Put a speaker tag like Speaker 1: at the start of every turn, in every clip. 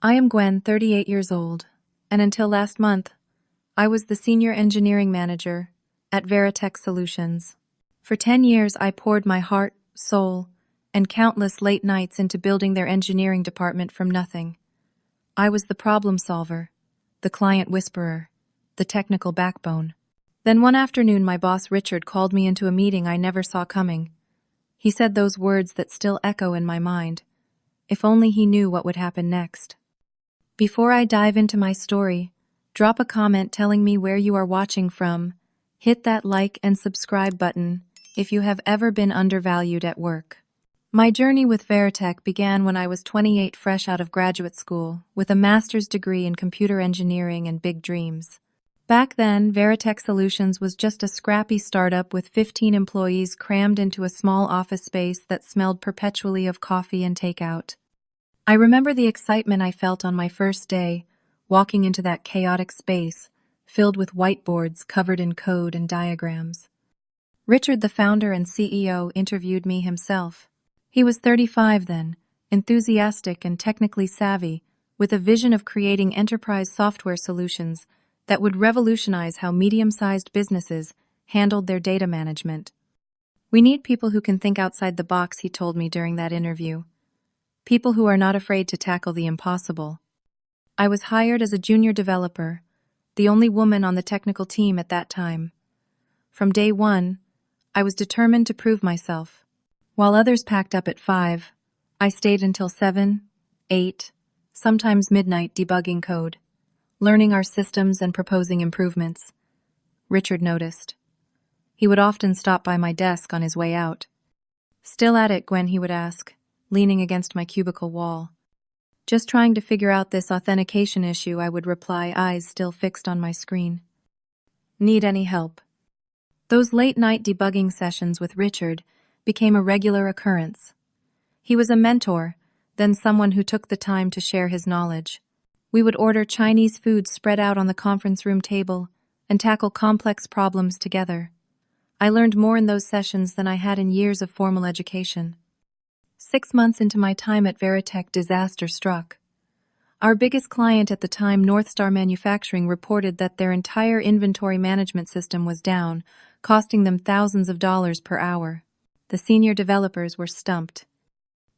Speaker 1: I am Gwen, 38 years old, and until last month, I was the senior engineering manager at Veritech Solutions. For 10 years, I poured my heart, soul, and countless late nights into building their engineering department from nothing. I was the problem solver, the client whisperer, the technical backbone. Then one afternoon, my boss Richard called me into a meeting I never saw coming. He said those words that still echo in my mind. If only he knew what would happen next. Before I dive into my story, drop a comment telling me where you are watching from. Hit that like and subscribe button if you have ever been undervalued at work. My journey with Veritech began when I was 28, fresh out of graduate school, with a master's degree in computer engineering and big dreams. Back then, Veritech Solutions was just a scrappy startup with 15 employees crammed into a small office space that smelled perpetually of coffee and takeout. I remember the excitement I felt on my first day, walking into that chaotic space, filled with whiteboards covered in code and diagrams. Richard, the founder and CEO, interviewed me himself. He was 35 then, enthusiastic and technically savvy, with a vision of creating enterprise software solutions that would revolutionize how medium-sized businesses handled their data management. "We need people who can think outside the box," he told me during that interview. "People who are not afraid to tackle the impossible." I was hired as a junior developer, the only woman on the technical team at that time. From day one, I was determined to prove myself. While others packed up at 5, I stayed until 7, 8, sometimes midnight debugging code, learning our systems and proposing improvements. Richard noticed. He would often stop by my desk on his way out. "Still at it, Gwen?" he would ask, leaning against my cubicle wall. "Just trying to figure out this authentication issue," I would reply, eyes still fixed on my screen. "Need any help?" Those late-night debugging sessions with Richard became a regular occurrence. He was a mentor, then someone who took the time to share his knowledge. We would order Chinese food spread out on the conference room table and tackle complex problems together. I learned more in those sessions than I had in years of formal education. 6 months into my time at Veritech, disaster struck. Our biggest client at the time, North Star Manufacturing, reported that their entire inventory management system was down, costing them thousands of dollars per hour. The senior developers were stumped.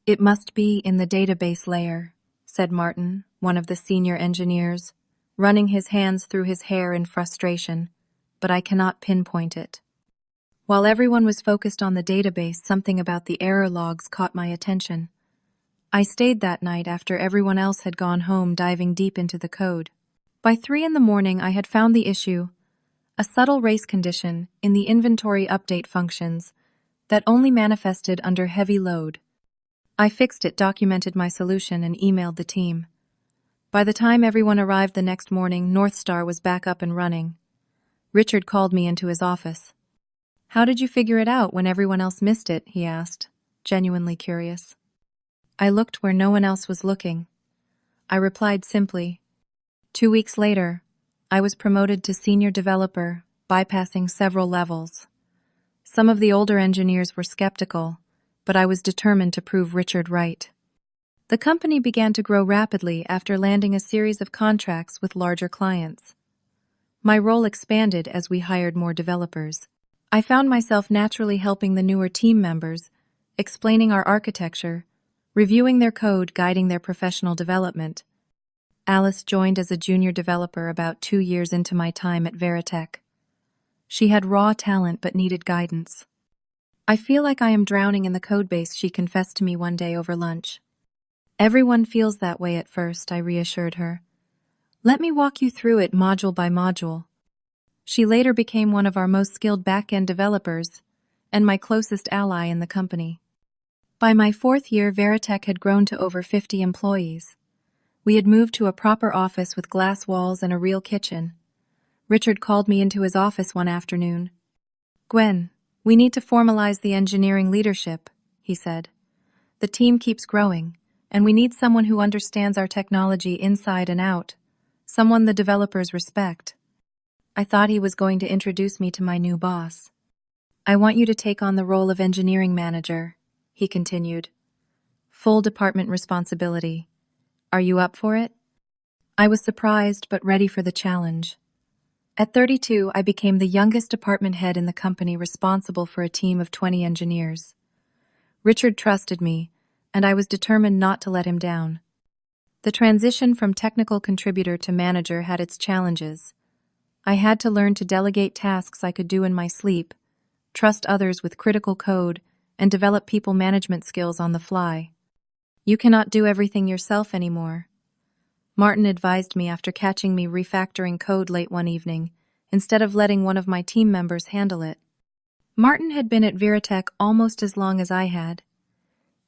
Speaker 1: "It must be in the database layer," said Martin, one of the senior engineers, running his hands through his hair in frustration, "but I cannot pinpoint it." While everyone was focused on the database, something about the error logs caught my attention. I stayed that night after everyone else had gone home, diving deep into the code. By 3 in the morning, I had found the issue, a subtle race condition in the inventory update functions that only manifested under heavy load. I fixed it, documented my solution, and emailed the team. By the time everyone arrived the next morning, North Star was back up and running. Richard called me into his office. "How did you figure it out when everyone else missed it?" he asked, genuinely curious. I looked where no one else was looking. I replied simply. 2 weeks later, I was promoted to senior developer, bypassing several levels. Some of the older engineers were skeptical, but I was determined to prove Richard right. The company began to grow rapidly after landing a series of contracts with larger clients. My role expanded as we hired more developers. I found myself naturally helping the newer team members, explaining our architecture, reviewing their code, guiding their professional development. Alice joined as a junior developer about 2 years into my time at Veritech. She had raw talent but needed guidance. "I feel like I am drowning in the codebase," she confessed to me one day over lunch. "Everyone feels that way at first," I reassured her. "Let me walk you through it module by module." She later became one of our most skilled back-end developers and my closest ally in the company. By my 4th year, Veritech had grown to over 50 employees. We had moved to a proper office with glass walls and a real kitchen. Richard called me into his office one afternoon. "Gwen, we need to formalize the engineering leadership," he said. "The team keeps growing, and we need someone who understands our technology inside and out, someone the developers respect." I thought he was going to introduce me to my new boss. "I want you to take on the role of engineering manager," he continued. "Full department responsibility. Are you up for it?" I was surprised but ready for the challenge. At 32, I became the youngest department head in the company responsible for a team of 20 engineers. Richard trusted me, and I was determined not to let him down. The transition from technical contributor to manager had its challenges. I had to learn to delegate tasks I could do in my sleep, trust others with critical code, and develop people management skills on the fly. You cannot do everything yourself anymore. Martin advised me after catching me refactoring code late one evening, instead of letting one of my team members handle it. Martin had been at Veritech almost as long as I had.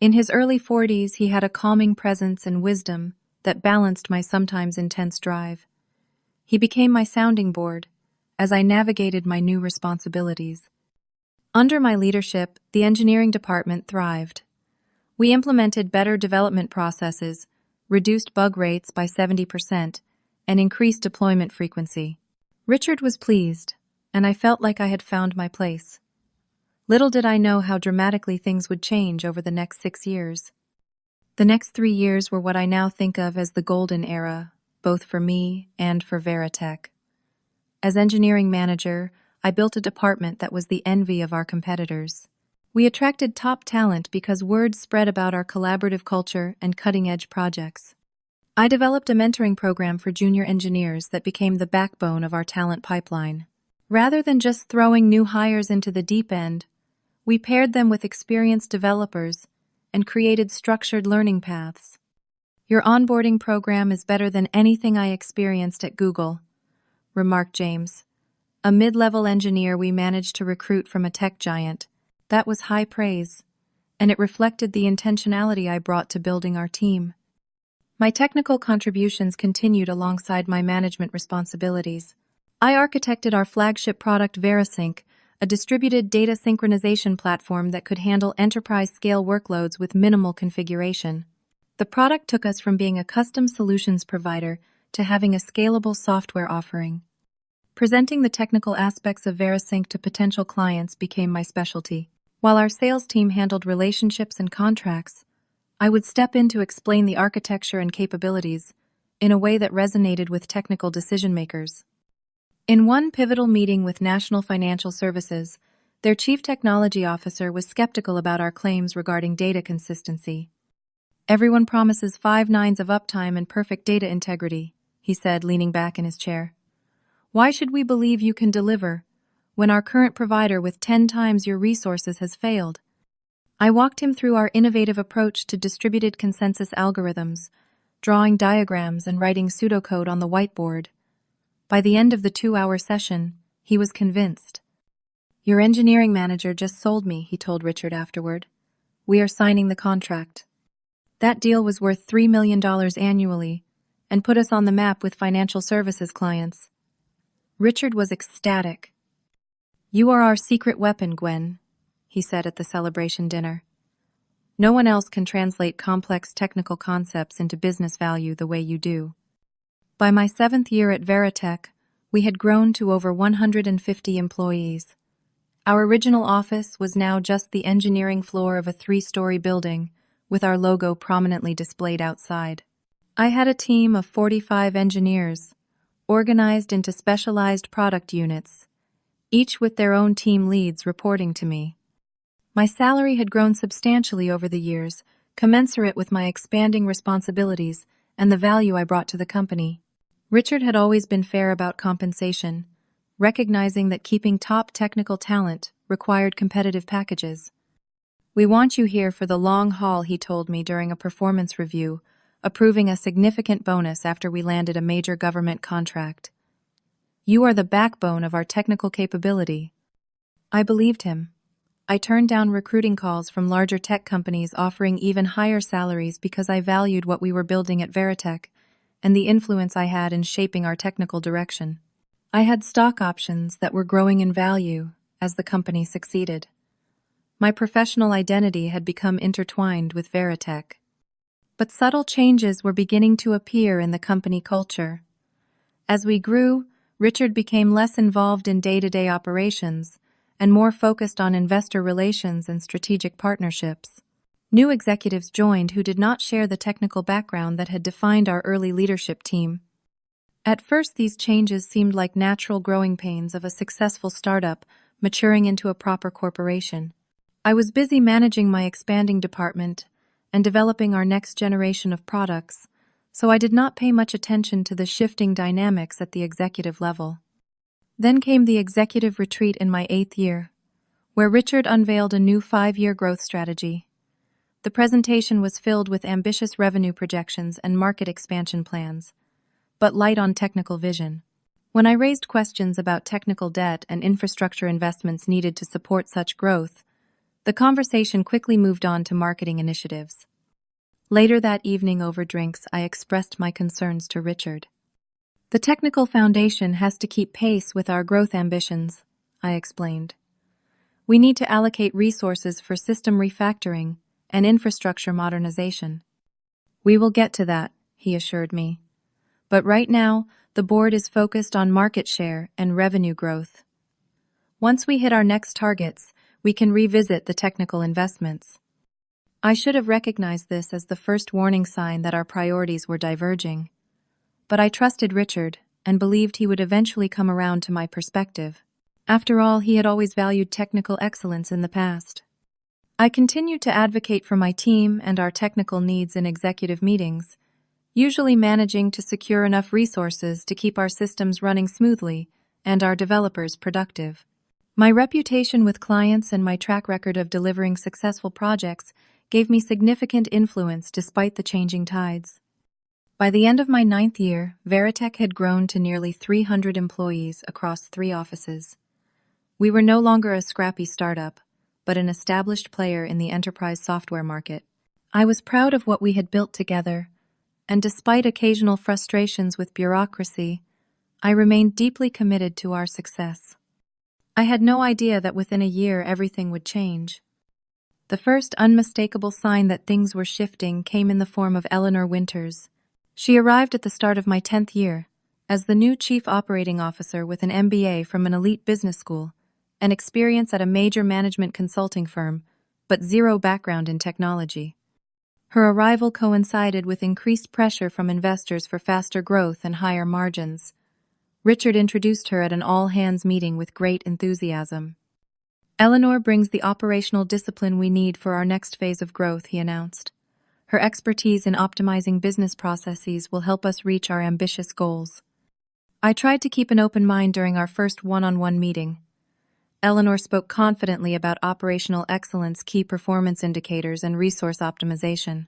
Speaker 1: In his early 40s, he had a calming presence and wisdom that balanced my sometimes intense drive. He became my sounding board as I navigated my new responsibilities. Under my leadership, the engineering department thrived. We implemented better development processes, reduced bug rates by 70%, and increased deployment frequency. Richard was pleased, and I felt like I had found my place. Little did I know how dramatically things would change over the next 6 years. The next 3 years were what I now think of as the golden era, both for me and for Veritech. As engineering manager, I built a department that was the envy of our competitors. We attracted top talent because word spread about our collaborative culture and cutting-edge projects. I developed a mentoring program for junior engineers that became the backbone of our talent pipeline. Rather than just throwing new hires into the deep end, we paired them with experienced developers and created structured learning paths. Your onboarding program is better than anything I experienced at Google, remarked James, a mid-level engineer we managed to recruit from a tech giant. That was high praise, and it reflected the intentionality I brought to building our team. My technical contributions continued alongside my management responsibilities. I architected our flagship product VeriSync, a distributed data synchronization platform that could handle enterprise-scale workloads with minimal configuration. The product took us from being a custom solutions provider to having a scalable software offering. Presenting the technical aspects of VeriSync to potential clients became my specialty. While our sales team handled relationships and contracts, I would step in to explain the architecture and capabilities in a way that resonated with technical decision-makers. In one pivotal meeting with National Financial Services, their chief technology officer was skeptical about our claims regarding data consistency. "Everyone promises 5 nines of uptime and perfect data integrity," he said, leaning back in his chair. "Why should we believe you can deliver when our current provider with 10 times your resources has failed?" I walked him through our innovative approach to distributed consensus algorithms, drawing diagrams and writing pseudocode on the whiteboard. By the end of the 2-hour session, he was convinced. "Your engineering manager just sold me," he told Richard afterward. "We are signing the contract." That deal was worth $3 million annually and put us on the map with financial services clients. Richard was ecstatic. "You are our secret weapon, Gwen," he said at the celebration dinner. "No one else can translate complex technical concepts into business value the way you do." By my 7th year at Veritech, we had grown to over 150 employees. Our original office was now just the engineering floor of a 3-story building, with our logo prominently displayed outside. I had a team of 45 engineers, organized into specialized product units, each with their own team leads reporting to me. My salary had grown substantially over the years, commensurate with my expanding responsibilities and the value I brought to the company. Richard had always been fair about compensation, recognizing that keeping top technical talent required competitive packages. "We want you here for the long haul," he told me during a performance review, approving a significant bonus after we landed a major government contract. "You are the backbone of our technical capability." I believed him. I turned down recruiting calls from larger tech companies offering even higher salaries because I valued what we were building at Veritech and the influence I had in shaping our technical direction. I had stock options that were growing in value as the company succeeded. My professional identity had become intertwined with Veritech. But subtle changes were beginning to appear in the company culture. As we grew, Richard became less involved in day-to-day operations and more focused on investor relations and strategic partnerships. New executives joined who did not share the technical background that had defined our early leadership team. At first, these changes seemed like natural growing pains of a successful startup maturing into a proper corporation. I was busy managing my expanding department and developing our next generation of products, so I did not pay much attention to the shifting dynamics at the executive level. Then came the executive retreat in my 8th year, where Richard unveiled a new 5-year growth strategy. The presentation was filled with ambitious revenue projections and market expansion plans, but light on technical vision. When I raised questions about technical debt and infrastructure investments needed to support such growth, the conversation quickly moved on to marketing initiatives. Later that evening over drinks, I expressed my concerns to Richard. The technical foundation has to keep pace with our growth ambitions, I explained. We need to allocate resources for system refactoring and infrastructure modernization. We will get to that, he assured me. But right now, the board is focused on market share and revenue growth. Once we hit our next targets, we can revisit the technical investments. I should have recognized this as the first warning sign that our priorities were diverging. But I trusted Richard and believed he would eventually come around to my perspective. After all, he had always valued technical excellence in the past. I continued to advocate for my team and our technical needs in executive meetings, usually managing to secure enough resources to keep our systems running smoothly and our developers productive. My reputation with clients and my track record of delivering successful projects gave me significant influence despite the changing tides. By the end of my 9th year, Veritech had grown to nearly 300 employees across 3 offices. We were no longer a scrappy startup, but an established player in the enterprise software market. I was proud of what we had built together, and despite occasional frustrations with bureaucracy, I remained deeply committed to our success. I had no idea that within a year everything would change. The first unmistakable sign that things were shifting came in the form of Eleanor Winters. She arrived at the start of my 10th year as the new chief operating officer with an MBA from an elite business school, and experience at a major management consulting firm, but zero background in technology. Her arrival coincided with increased pressure from investors for faster growth and higher margins. Richard introduced her at an all-hands meeting with great enthusiasm. Eleanor brings the operational discipline we need for our next phase of growth, he announced. Her expertise in optimizing business processes will help us reach our ambitious goals. I tried to keep an open mind during our first one-on-one meeting. Eleanor spoke confidently about operational excellence, key performance indicators, and resource optimization.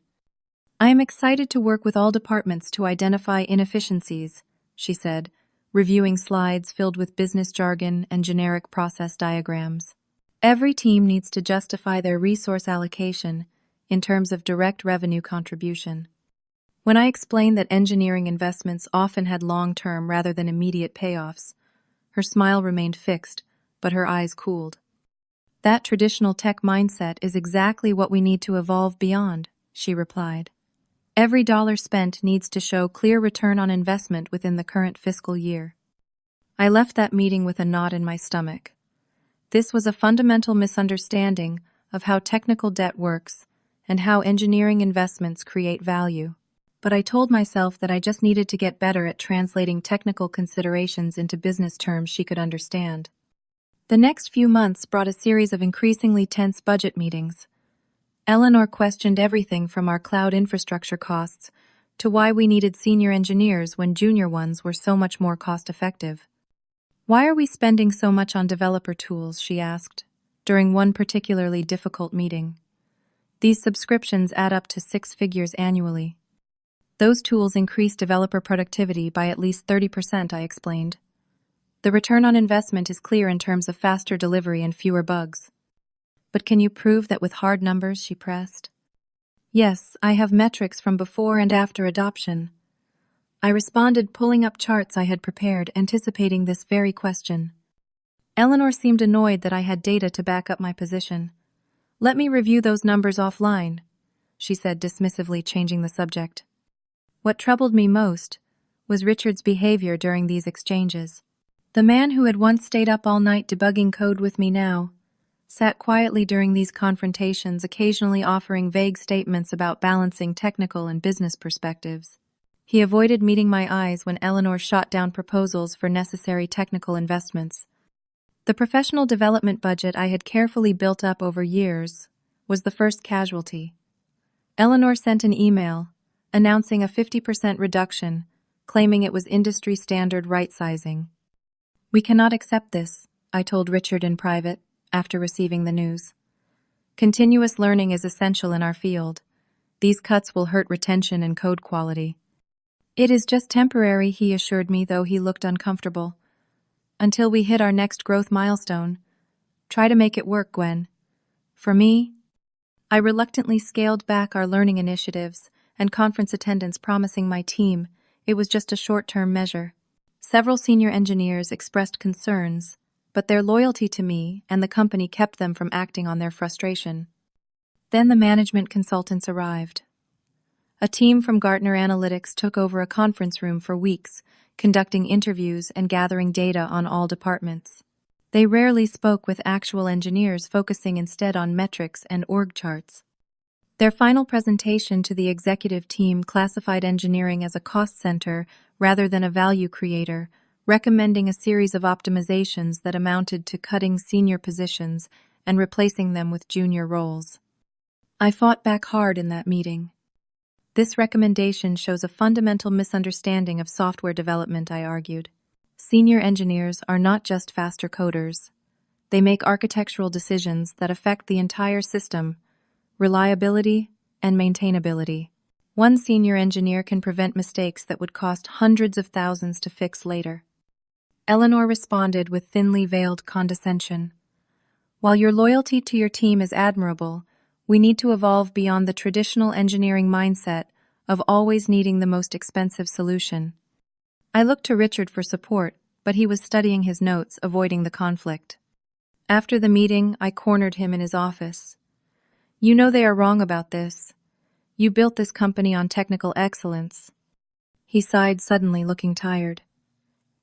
Speaker 1: I am excited to work with all departments to identify inefficiencies, she said, reviewing slides filled with business jargon and generic process diagrams. Every team needs to justify their resource allocation in terms of direct revenue contribution. When I explained that engineering investments often had long-term rather than immediate payoffs, her smile remained fixed, but her eyes cooled. That traditional tech mindset is exactly what we need to evolve beyond, she replied. Every dollar spent needs to show clear return on investment within the current fiscal year. I left that meeting with a knot in my stomach. This was a fundamental misunderstanding of how technical debt works and how engineering investments create value. But I told myself that I just needed to get better at translating technical considerations into business terms she could understand. The next few months brought a series of increasingly tense budget meetings. Eleanor questioned everything from our cloud infrastructure costs to why we needed senior engineers when junior ones were so much more cost-effective. Why are we spending so much on developer tools, she asked, during one particularly difficult meeting. These subscriptions add up to 6 figures annually. Those tools increase developer productivity by at least 30%, I explained. The return on investment is clear in terms of faster delivery and fewer bugs. But can you prove that with hard numbers, she pressed? Yes, I have metrics from before and after adoption. I responded, pulling up charts I had prepared, anticipating this very question. Eleanor seemed annoyed that I had data to back up my position. Let me review those numbers offline, she said, dismissively changing the subject. What troubled me most was Richard's behavior during these exchanges. The man who had once stayed up all night debugging code with me now sat quietly during these confrontations, occasionally offering vague statements about balancing technical and business perspectives. He avoided meeting my eyes when Eleanor shot down proposals for necessary technical investments. The professional development budget I had carefully built up over years was the first casualty. Eleanor sent an email announcing a 50% reduction, claiming it was industry standard right-sizing. "We cannot accept this," I told Richard in private after receiving the news. "Continuous learning is essential in our field. These cuts will hurt retention and code quality." "It is just temporary," he assured me, though he looked uncomfortable. "Until we hit our next growth milestone. Try to make it work, Gwen." For me, I reluctantly scaled back our learning initiatives and conference attendance, promising my team it was just a short-term measure. Several senior engineers expressed concerns, but their loyalty to me and the company kept them from acting on their frustration. Then the management consultants arrived. A team from Gartner Analytics took over a conference room for weeks, conducting interviews and gathering data on all departments. They rarely spoke with actual engineers, focusing instead on metrics and org charts. Their final presentation to the executive team classified engineering as a cost center rather than a value creator, recommending a series of optimizations that amounted to cutting senior positions and replacing them with junior roles. I fought back hard in that meeting. "This recommendation shows a fundamental misunderstanding of software development," I argued. "Senior engineers are not just faster coders. They make architectural decisions that affect the entire system, reliability, and maintainability. One senior engineer can prevent mistakes that would cost hundreds of thousands to fix later." Eleanor responded with thinly veiled condescension. "While your loyalty to your team is admirable, we need to evolve beyond the traditional engineering mindset of always needing the most expensive solution." I looked to Richard for support, but he was studying his notes, avoiding the conflict. After the meeting, I cornered him in his office. "You know they are wrong about this. You built this company on technical excellence." He sighed, suddenly looking tired.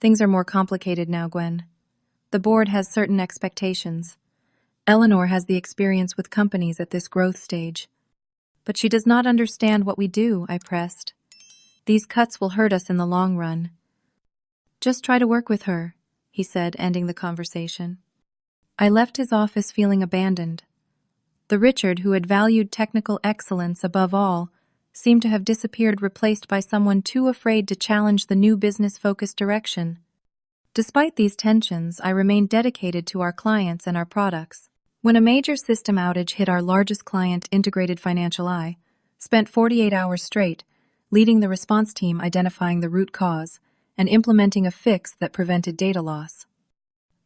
Speaker 1: "Things are more complicated now, Gwen. The board has certain expectations. Eleanor has the experience with companies at this growth stage. But she does not understand what we do," I pressed. "These cuts will hurt us in the long run." "Just try to work with her," he said, ending the conversation. I left his office feeling abandoned. The Richard who had valued technical excellence above all seemed to have disappeared, replaced by someone too afraid to challenge the new business-focused direction. Despite these tensions, I remained dedicated to our clients and our products. When a major system outage hit our largest client, Integrated Financial, I spent 48 hours straight, leading the response team, identifying the root cause and implementing a fix that prevented data loss.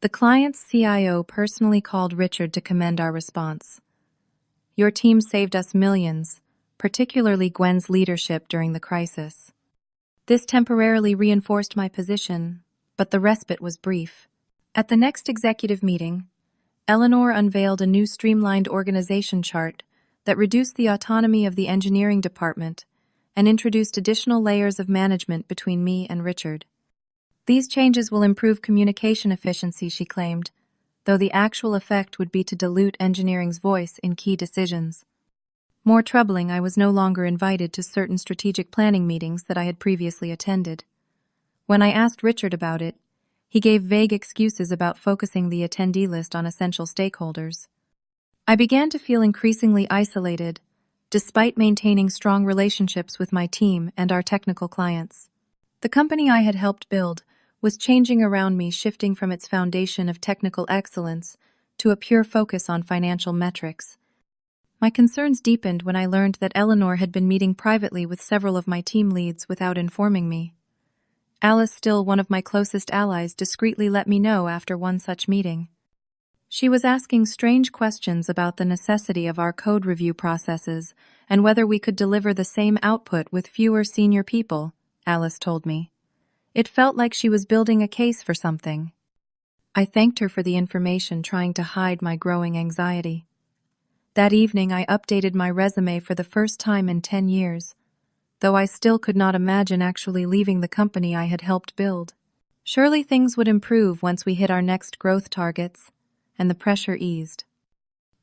Speaker 1: The client's CIO personally called Richard to commend our response. "Your team saved us millions, particularly Gwen's leadership during the crisis." This temporarily reinforced my position, but the respite was brief. At the next executive meeting, Eleanor unveiled a new streamlined organization chart that reduced the autonomy of the engineering department and introduced additional layers of management between me and Richard. "These changes will improve communication efficiency," she claimed, though the actual effect would be to dilute engineering's voice in key decisions. More troubling, I was no longer invited to certain strategic planning meetings that I had previously attended. When I asked Richard about it, he gave vague excuses about focusing the attendee list on essential stakeholders. I began to feel increasingly isolated, despite maintaining strong relationships with my team and our technical clients. The company I had helped build was changing around me, shifting from its foundation of technical excellence to a pure focus on financial metrics. My concerns deepened when I learned that Eleanor had been meeting privately with several of my team leads without informing me. Alice, still one of my closest allies, discreetly let me know after one such meeting. She was asking strange questions about the necessity of our code review processes and whether we could deliver the same output with fewer senior people, Alice told me. It felt like she was building a case for something. I thanked her for the information, trying to hide my growing anxiety. That evening, I updated my resume for the first time in 10 years, though I still could not imagine actually leaving the company I had helped build. Surely things would improve once we hit our next growth targets, and the pressure eased.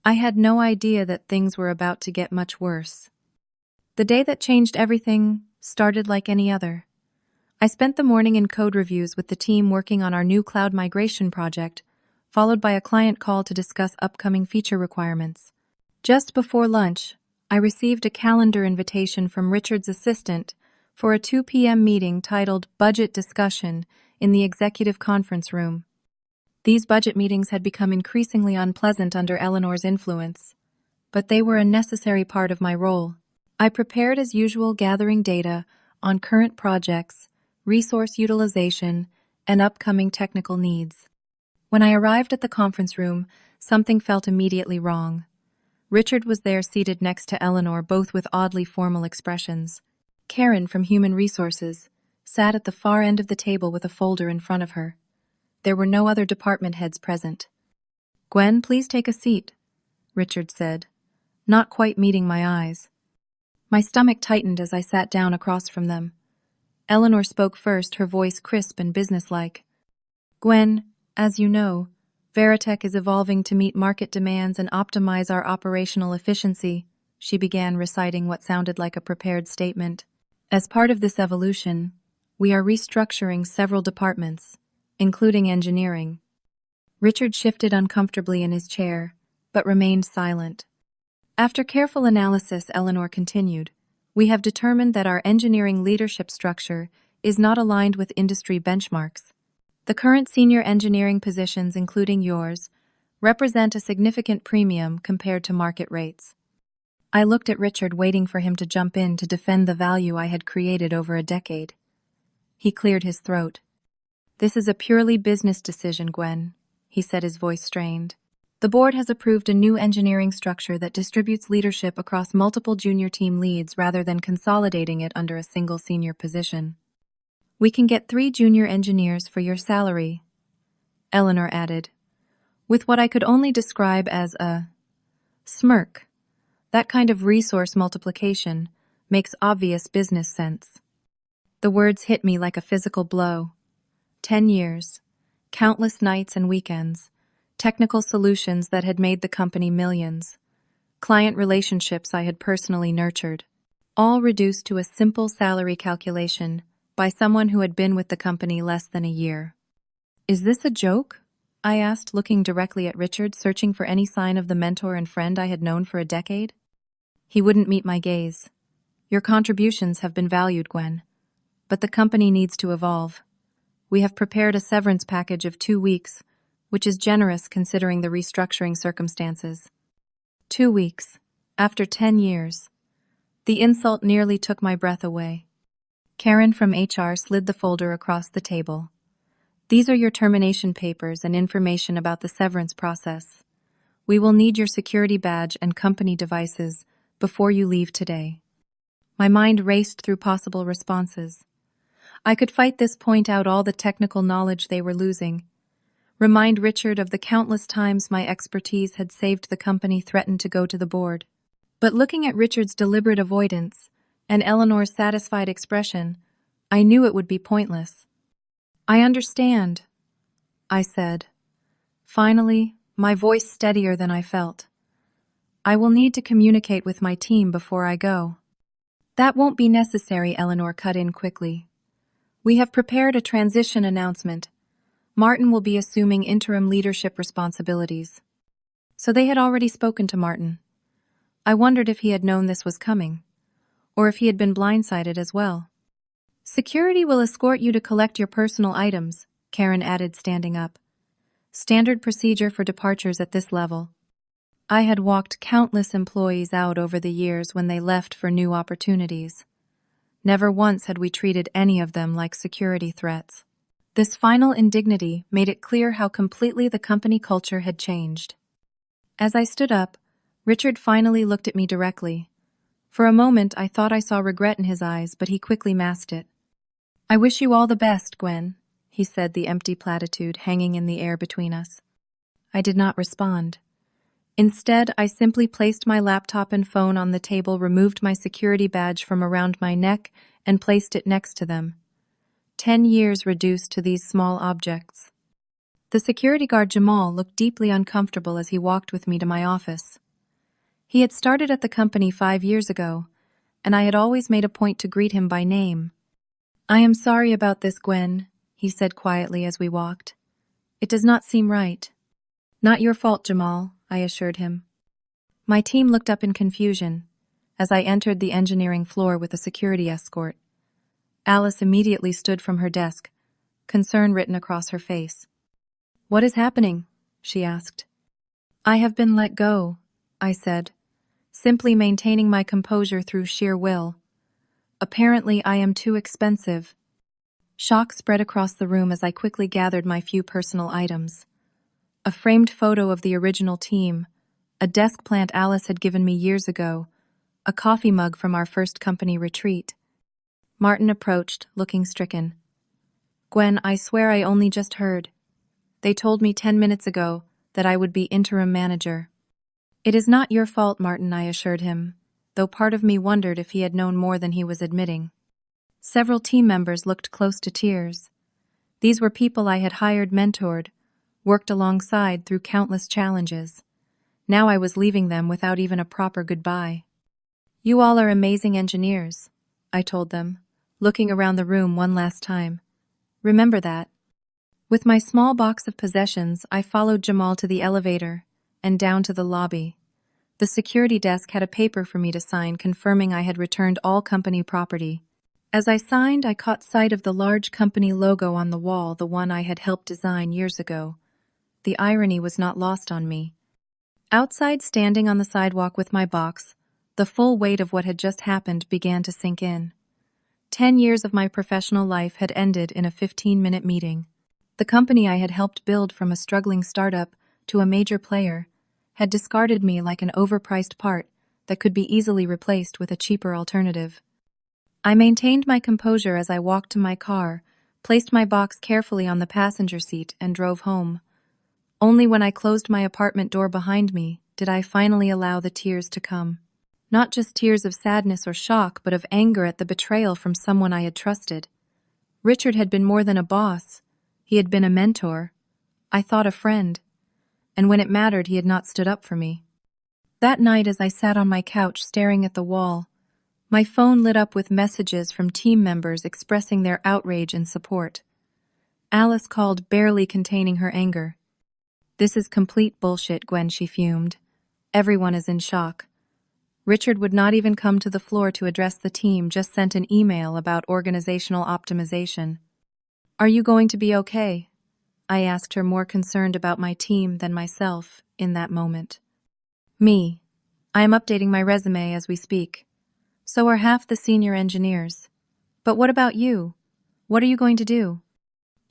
Speaker 1: I had no idea that things were about to get much worse. The day that changed everything started like any other. I spent the morning in code reviews with the team working on our new cloud migration project, followed by a client call to discuss upcoming feature requirements. Just before lunch, I received a calendar invitation from Richard's assistant for a 2 p.m. meeting titled Budget Discussion in the executive conference room. These budget meetings had become increasingly unpleasant under Eleanor's influence, but they were a necessary part of my role. I prepared as usual, gathering data on current projects, resource utilization, and upcoming technical needs. When I arrived at the conference room, something felt immediately wrong. Richard was there, seated next to Eleanor, both with oddly formal expressions. Karen, from Human Resources, sat at the far end of the table with a folder in front of her. There were no other department heads present. "Gwen, please take a seat," Richard said, not quite meeting my eyes. My stomach tightened as I sat down across from them. Eleanor spoke first, her voice crisp and businesslike. "Gwen, as you know, Veritech is evolving to meet market demands and optimize our operational efficiency," she began, reciting what sounded like a prepared statement. "As part of this evolution, we are restructuring several departments, including engineering." Richard shifted uncomfortably in his chair, but remained silent. After careful analysis, Eleanor continued, "We have determined that our engineering leadership structure is not aligned with industry benchmarks. The current senior engineering positions, including yours, represent a significant premium compared to market rates." I looked at Richard, waiting for him to jump in to defend the value I had created over a decade. He cleared his throat. "This is a purely business decision, Gwen," he said, his voice strained. "The board has approved a new engineering structure that distributes leadership across multiple junior team leads rather than consolidating it under a single senior position. We can get 3 junior engineers for your salary," Eleanor added, with what I could only describe as a smirk. That kind of resource multiplication makes obvious business sense. The words hit me like a physical blow. 10 years, countless nights and weekends, technical solutions that had made the company millions, client relationships I had personally nurtured, all reduced to a simple salary calculation by someone who had been with the company less than a year. "Is this a joke?" I asked, looking directly at Richard, searching for any sign of the mentor and friend I had known for a decade. He wouldn't meet my gaze. "Your contributions have been valued, Gwen, but the company needs to evolve. We have prepared a severance package of 2 weeks, which is generous considering the restructuring circumstances." 2 weeks, after 10 years. The insult nearly took my breath away. Karen from HR slid the folder across the table. "These are your termination papers and information about the severance process. We will need your security badge and company devices before you leave today." My mind raced through possible responses. I could fight this, point out all the technical knowledge they were losing, remind Richard of the countless times my expertise had saved the company, threatened to go to the board. But looking at Richard's deliberate avoidance and Eleanor's satisfied expression, I knew it would be pointless. "I understand," I said, finally, my voice steadier than I felt. "I will need to communicate with my team before I go." "That won't be necessary," Eleanor cut in quickly. "We have prepared a transition announcement. Martin will be assuming interim leadership responsibilities." So they had already spoken to Martin. I wondered if he had known this was coming, or if he had been blindsided as well. "Security will escort you to collect your personal items," Karen added, standing up. "Standard procedure for departures at this level." I had walked countless employees out over the years when they left for new opportunities. Never once had we treated any of them like security threats. This final indignity made it clear how completely the company culture had changed. As I stood up, Richard finally looked at me directly. For a moment, I thought I saw regret in his eyes, but he quickly masked it. "I wish you all the best, Gwen," he said, the empty platitude hanging in the air between us. I did not respond. Instead, I simply placed my laptop and phone on the table, removed my security badge from around my neck, and placed it next to them. 10 years reduced to these small objects. The security guard Jamal looked deeply uncomfortable as he walked with me to my office. He had started at the company 5 years ago, and I had always made a point to greet him by name. "I am sorry about this, Gwen," he said quietly as we walked. "It does not seem right." "Not your fault, Jamal," I assured him. My team looked up in confusion as I entered the engineering floor with a security escort. Alice immediately stood from her desk, concern written across her face. "What is happening?" she asked. "I have been let go," I said, simply maintaining my composure through sheer will. "Apparently I am too expensive." Shock spread across the room as I quickly gathered my few personal items. A framed photo of the original team, a desk plant Alice had given me years ago, a coffee mug from our first company retreat. Martin approached, looking stricken. "Gwen, I swear I only just heard. They told me 10 minutes ago that I would be interim manager." "It is not your fault, Martin," I assured him, though part of me wondered if he had known more than he was admitting. Several team members looked close to tears. These were people I had hired, mentored, worked alongside through countless challenges. Now I was leaving them without even a proper goodbye. "You all are amazing engineers," I told them, looking around the room one last time. "Remember that." With my small box of possessions, I followed Jamal to the elevator and down to the lobby. The security desk had a paper for me to sign confirming I had returned all company property. As I signed, I caught sight of the large company logo on the wall, the one I had helped design years ago. The irony was not lost on me. Outside, standing on the sidewalk with my box, the full weight of what had just happened began to sink in. 10 years of my professional life had ended in a 15-minute meeting. The company I had helped build from a struggling startup to a major player had discarded me like an overpriced part that could be easily replaced with a cheaper alternative. I maintained my composure as I walked to my car, placed my box carefully on the passenger seat, and drove home. Only when I closed my apartment door behind me did I finally allow the tears to come. Not just tears of sadness or shock, but of anger at the betrayal from someone I had trusted. Richard had been more than a boss. He had been a mentor. I thought a friend. And when it mattered, he had not stood up for me. That night, as I sat on my couch staring at the wall, my phone lit up with messages from team members expressing their outrage and support. Alice called, barely containing her anger. "This is complete bullshit, Gwen," she fumed. "Everyone is in shock. Richard would not even come to the floor to address the team, just sent an email about organizational optimization." "Are you going to be okay?" I asked her, more concerned about my team than myself in that moment. "Me. I am updating my resume as we speak. So are half the senior engineers. But what about you? What are you going to do?"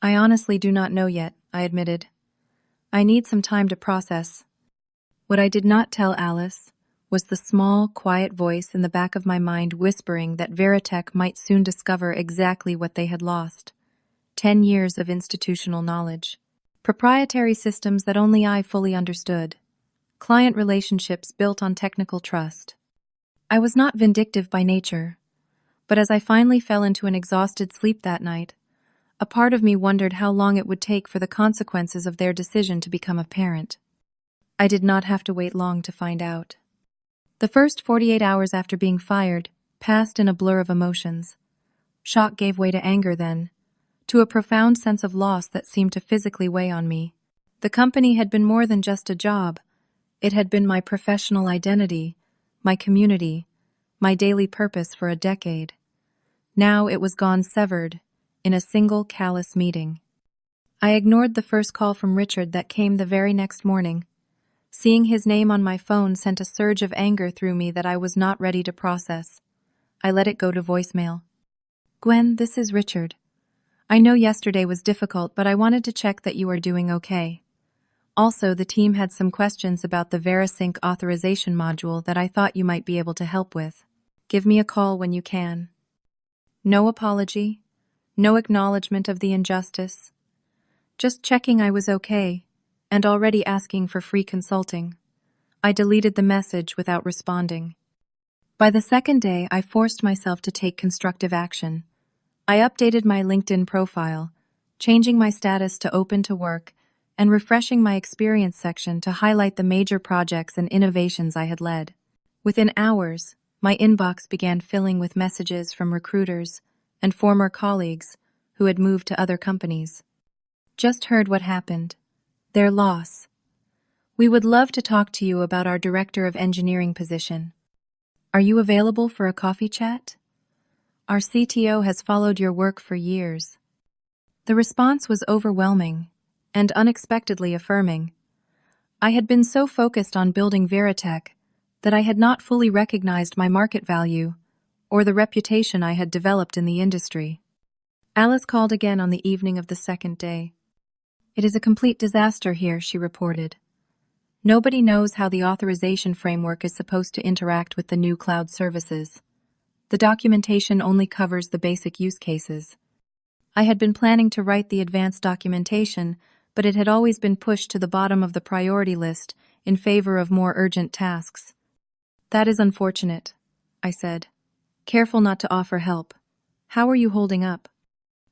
Speaker 1: "I honestly do not know yet," I admitted. "I need some time to process." What I did not tell Alice was the small, quiet voice in the back of my mind whispering that Veritech might soon discover exactly what they had lost. 10 years of institutional knowledge. Proprietary systems that only I fully understood. Client relationships built on technical trust. I was not vindictive by nature, but as I finally fell into an exhausted sleep that night, a part of me wondered how long it would take for the consequences of their decision to become apparent. I did not have to wait long to find out. The first 48 hours after being fired passed in a blur of emotions. Shock gave way to anger then, to a profound sense of loss that seemed to physically weigh on me. The company had been more than just a job. It had been my professional identity, my community, my daily purpose for a decade. Now it was gone, severed, in a single callous meeting. I ignored the first call from Richard that came the very next morning. Seeing his name on my phone sent a surge of anger through me that I was not ready to process. I let it go to voicemail. "Gwen, this is Richard. I know yesterday was difficult, but I wanted to check that you are doing okay. Also, the team had some questions about the VeriSync authorization module that I thought you might be able to help with. Give me a call when you can." No apology, no acknowledgement of the injustice. Just checking I was okay, and already asking for free consulting. I deleted the message without responding. By the second day, I forced myself to take constructive action. I updated my LinkedIn profile, changing my status to open to work, and refreshing my experience section to highlight the major projects and innovations I had led. Within hours, My inbox began filling with messages from recruiters and former colleagues who had moved to other companies. Just heard what happened. Their loss. We would love to talk to you about our Director of Engineering position. Are you available for a coffee chat? Our CTO has followed your work for years. The response was overwhelming and unexpectedly affirming. I had been so focused on building Veritech that I had not fully recognized my market value or the reputation I had developed in the industry. Alice called again on the evening of the second day. It is a complete disaster here, she reported. Nobody knows how the authorization framework is supposed to interact with the new cloud services. The documentation only covers the basic use cases. I had been planning to write the advanced documentation, but it had always been pushed to the bottom of the priority list in favor of more urgent tasks. That is unfortunate, I said, careful not to offer help. How are you holding up?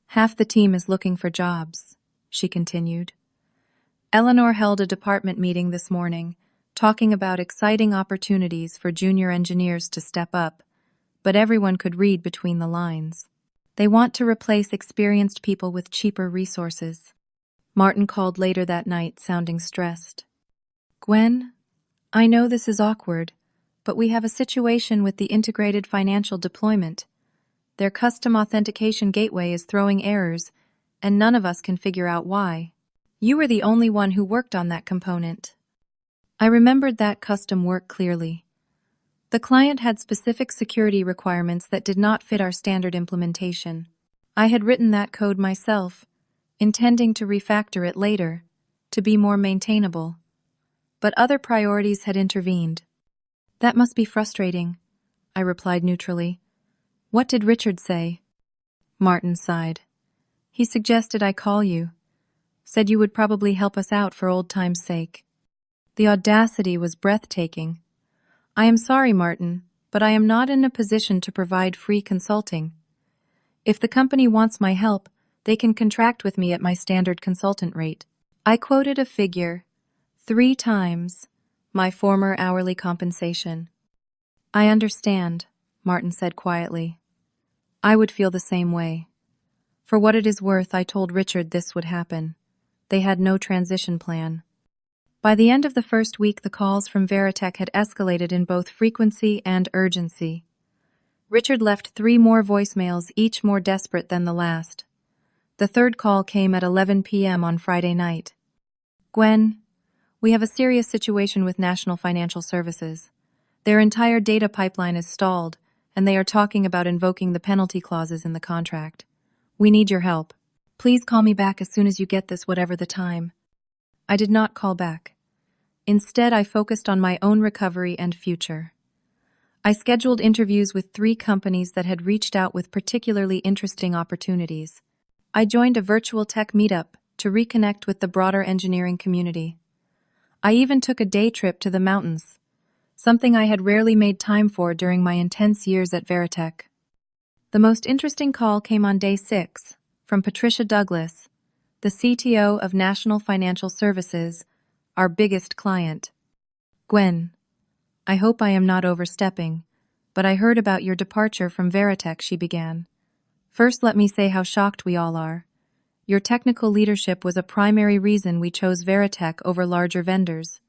Speaker 1: Half the team is looking for jobs, she continued. Eleanor held a department meeting this morning, talking about exciting opportunities for junior engineers to step up, but everyone could read between the lines. They want to replace experienced people with cheaper resources. Martin called later that night, sounding stressed. Gwen, I know this is awkward, but we have a situation with the integrated financial deployment. Their custom authentication gateway is throwing errors, and none of us can figure out why. You were the only one who worked on that component. I remembered that custom work clearly. The client had specific security requirements that did not fit our standard implementation. I had written that code myself, intending to refactor it later, to be more maintainable. But other priorities had intervened. That must be frustrating, I replied neutrally. What did Richard say? Martin sighed. He suggested I call you. Said you would probably help us out for old time's sake. The audacity was breathtaking. I am sorry, Martin, but I am not in a position to provide free consulting. If the company wants my help, they can contract with me at my standard consultant rate. I quoted a figure, 3 times my former hourly compensation. I understand, Martin said quietly. I would feel the same way. For what it is worth, I told Richard this would happen. They had no transition plan. By the end of the first week, the calls from Veritech had escalated in both frequency and urgency. Richard left 3 more voicemails, each more desperate than the last. The third call came at 11 p.m. on Friday night. Gwen, we have a serious situation with National Financial Services. Their entire data pipeline is stalled, and they are talking about invoking the penalty clauses in the contract. We need your help. Please call me back as soon as you get this, whatever the time. I did not call back. Instead, I focused on my own recovery and future. I scheduled interviews with 3 companies that had reached out with particularly interesting opportunities. I joined a virtual tech meetup to reconnect with the broader engineering community. I even took a day trip to the mountains, something I had rarely made time for during my intense years at Veritech. The most interesting call came on day 6, from Patricia Douglas, the CTO of National Financial Services, our biggest client. Gwen, I hope I am not overstepping, but I heard about your departure from Veritech, she began. First, let me say how shocked we all are. Your technical leadership was a primary reason we chose Veritech over larger vendors.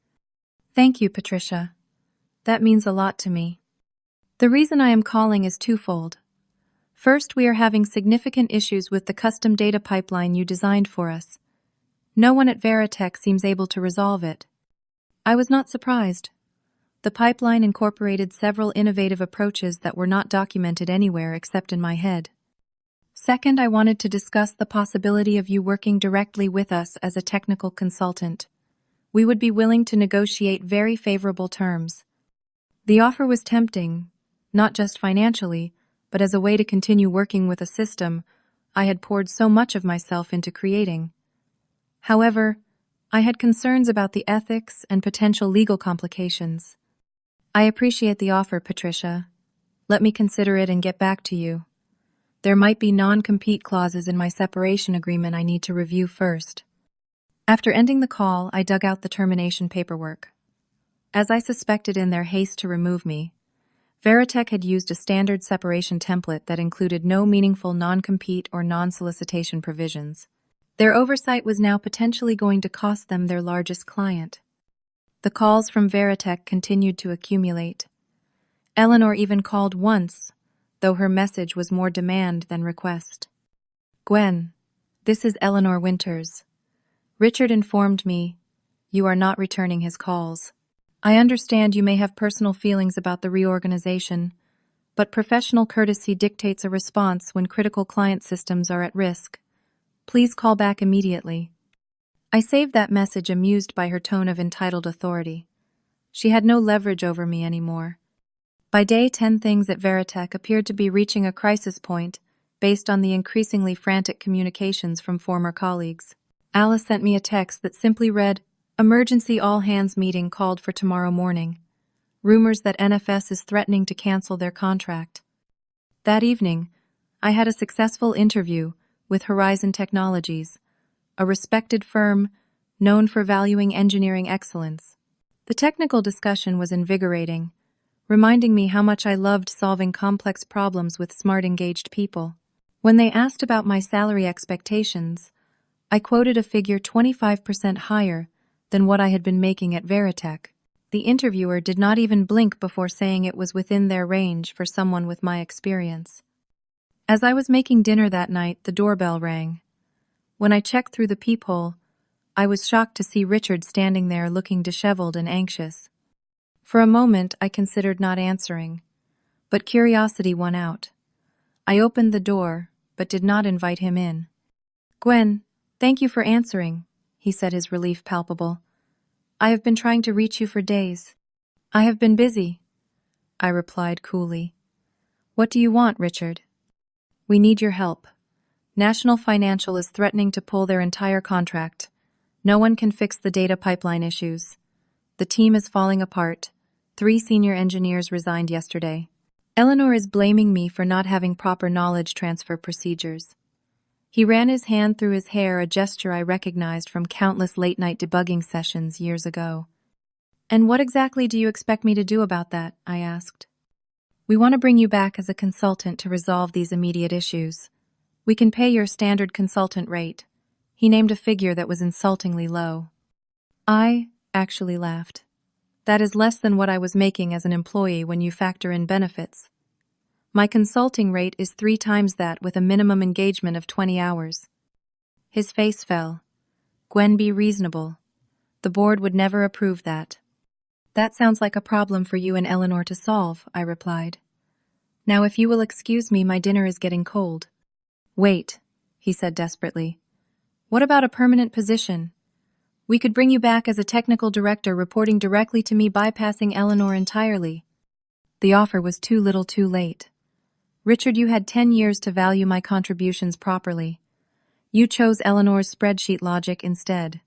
Speaker 1: Thank you, Patricia. That means a lot to me. The reason I am calling is twofold. First, we are having significant issues with the custom data pipeline you designed for us. No one at Veritech seems able to resolve it. I was not surprised. The pipeline incorporated several innovative approaches that were not documented anywhere except in my head. Second, I wanted to discuss the possibility of you working directly with us as a technical consultant. We would be willing to negotiate very favorable terms. The offer was tempting, not just financially, but as a way to continue working with a system I had poured so much of myself into creating. However, I had concerns about the ethics and potential legal complications. I appreciate the offer, Patricia. Let me consider it and get back to you. There might be non-compete clauses in my separation agreement I need to review first. After ending the call, I dug out the termination paperwork. As I suspected in their haste to remove me, Veritech had used a standard separation template that included no meaningful non-compete or non-solicitation provisions. Their oversight was now potentially going to cost them their largest client. The calls from Veritech continued to accumulate. Eleanor even called once, though her message was more demand than request. "Gwen, this is Eleanor Winters. Richard informed me you are not returning his calls. I understand you may have personal feelings about the reorganization, but professional courtesy dictates a response when critical client systems are at risk. Please call back immediately." I saved that message, amused by her tone of entitled authority. She had no leverage over me anymore. By day 10, things at Veritech appeared to be reaching a crisis point based on the increasingly frantic communications from former colleagues. Alice sent me a text that simply read, "Emergency all-hands meeting called for tomorrow morning. Rumors that NFS is threatening to cancel their contract." That evening, I had a successful interview with Horizon Technologies, a respected firm known for valuing engineering excellence. The technical discussion was invigorating, reminding me how much I loved solving complex problems with smart, engaged people. When they asked about my salary expectations, I quoted a figure 25% higher than what I had been making at Veritech. The interviewer did not even blink before saying it was within their range for someone with my experience. As I was making dinner that night, the doorbell rang. When I checked through the peephole, I was shocked to see Richard standing there looking disheveled and anxious. For a moment, I considered not answering, but curiosity won out. I opened the door, but did not invite him in. "Gwen, thank you for answering," he said, his relief palpable. "I have been trying to reach you for days." "I have been busy," I replied coolly. "What do you want, Richard?" "We need your help. National Financial is threatening to pull their entire contract. No one can fix the data pipeline issues. The team is falling apart. 3 senior engineers resigned yesterday. Eleanor is blaming me for not having proper knowledge transfer procedures." He ran his hand through his hair, a gesture I recognized from countless late-night debugging sessions years ago. "And what exactly do you expect me to do about that?" I asked. "We want to bring you back as a consultant to resolve these immediate issues. We can pay your standard consultant rate." He named a figure that was insultingly low. I actually laughed. "That is less than what I was making as an employee when you factor in benefits. My consulting rate is 3 times that, with a minimum engagement of 20 hours. His face fell. "Gwen, be reasonable. The board would never approve that." "That sounds like a problem for you and Eleanor to solve," I replied. "Now, if you will excuse me, my dinner is getting cold." "Wait," he said desperately. "What about a permanent position? We could bring you back as a technical director, reporting directly to me, bypassing Eleanor entirely." The offer was too little too late. "Richard, you had 10 years to value my contributions properly. You chose Eleanor's spreadsheet logic instead.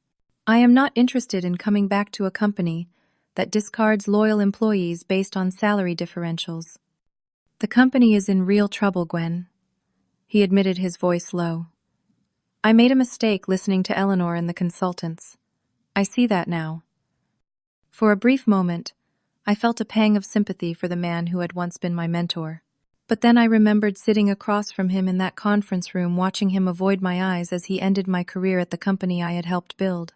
Speaker 1: I am not interested in coming back to a company that discards loyal employees based on salary differentials." "The company is in real trouble, Gwen," he admitted, his voice low. "I made a mistake listening to Eleanor and the consultants. I see that now." For a brief moment, I felt a pang of sympathy for the man who had once been my mentor. But then I remembered sitting across from him in that conference room, watching him avoid my eyes as he ended my career at the company I had helped build.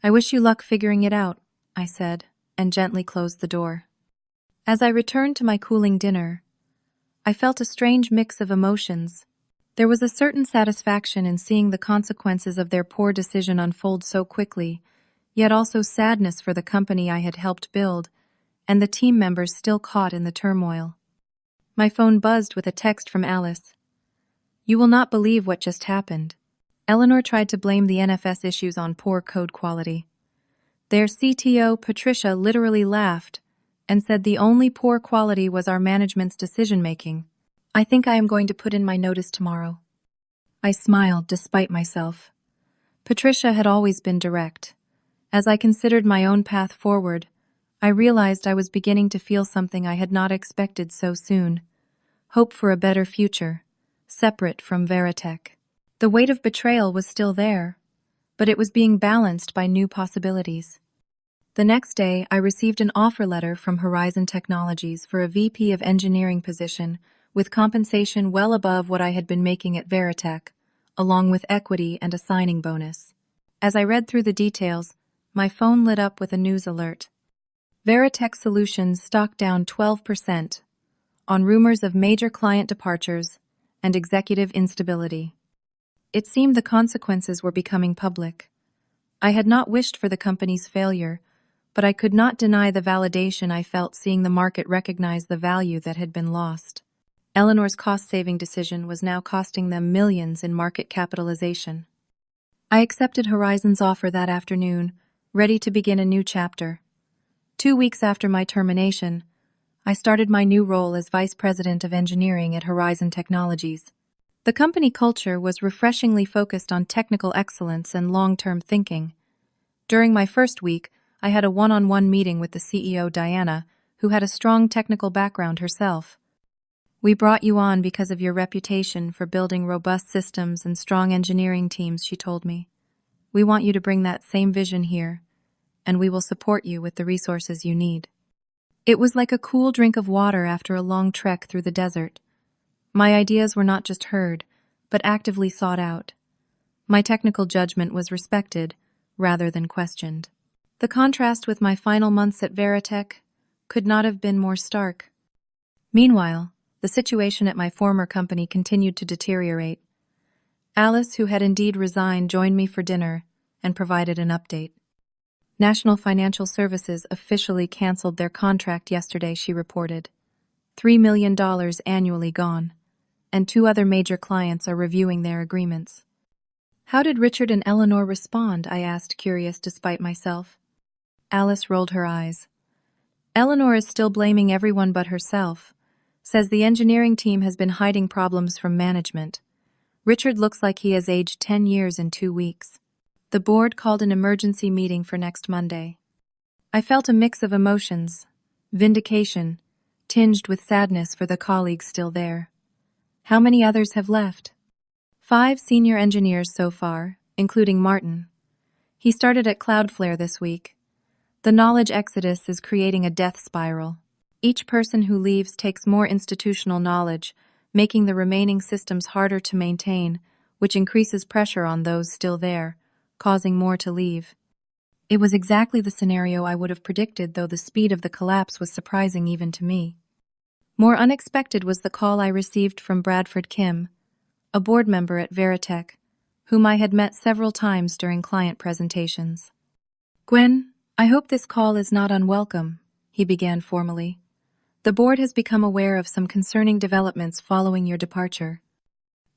Speaker 1: "I wish you luck figuring it out," I said, and gently closed the door. As I returned to my cooling dinner, I felt a strange mix of emotions. There was a certain satisfaction in seeing the consequences of their poor decision unfold so quickly, yet also sadness for the company I had helped build, and the team members still caught in the turmoil. My phone buzzed with a text from Alice. "You will not believe what just happened." Eleanor tried to blame the NFS issues on poor code quality. Their CTO, Patricia, literally laughed and said the only poor quality was our management's decision-making. "I think I am going to put in my notice tomorrow." I smiled despite myself. Patricia had always been direct. As I considered my own path forward, I realized I was beginning to feel something I had not expected so soon. Hope for a better future, separate from Veritech. The weight of betrayal was still there, but it was being balanced by new possibilities. The next day, I received an offer letter from Horizon Technologies for a VP of Engineering position with compensation well above what I had been making at Veritech, along with equity and a signing bonus. As I read through the details, my phone lit up with a news alert. Veritech Solutions stock down 12% on rumors of major client departures and executive instability. It seemed the consequences were becoming public. I had not wished for the company's failure, but I could not deny the validation I felt seeing the market recognize the value that had been lost. Eleanor's cost-saving decision was now costing them millions in market capitalization. I accepted Horizon's offer that afternoon, ready to begin a new chapter. 2 weeks after my termination, I started my new role as Vice President of Engineering at Horizon Technologies. The company culture was refreshingly focused on technical excellence and long-term thinking. During my first week, I had a one-on-one meeting with the CEO, Diana, who had a strong technical background herself. "We brought you on because of your reputation for building robust systems and strong engineering teams," she told me. "We want you to bring that same vision here, and we will support you with the resources you need." It was like a cool drink of water after a long trek through the desert. My ideas were not just heard, but actively sought out. My technical judgment was respected, rather than questioned. The contrast with my final months at Veritech could not have been more stark. Meanwhile, the situation at my former company continued to deteriorate. Alice, who had indeed resigned, joined me for dinner and provided an update. National Financial Services officially canceled their contract yesterday, she reported. $3 million annually gone, and 2 other major clients are reviewing their agreements. "How did Richard and Eleanor respond?" I asked, curious despite myself. Alice rolled her eyes. "Eleanor is still blaming everyone but herself. Says the engineering team has been hiding problems from management. Richard looks like he has aged 10 years in 2 weeks. The board called an emergency meeting for next Monday." I felt a mix of emotions, vindication, tinged with sadness for the colleagues still there. How many others have left? 5 senior engineers so far, including Martin. He started at Cloudflare this week. The knowledge exodus is creating a death spiral. Each person who leaves takes more institutional knowledge, making the remaining systems harder to maintain, which increases pressure on those still there, causing more to leave. It was exactly the scenario I would have predicted, though the speed of the collapse was surprising even to me. More unexpected was the call I received from Bradford Kim, a board member at Veritech, whom I had met several times during client presentations. "Gwen, I hope this call is not unwelcome," he began formally. "The board has become aware of some concerning developments following your departure."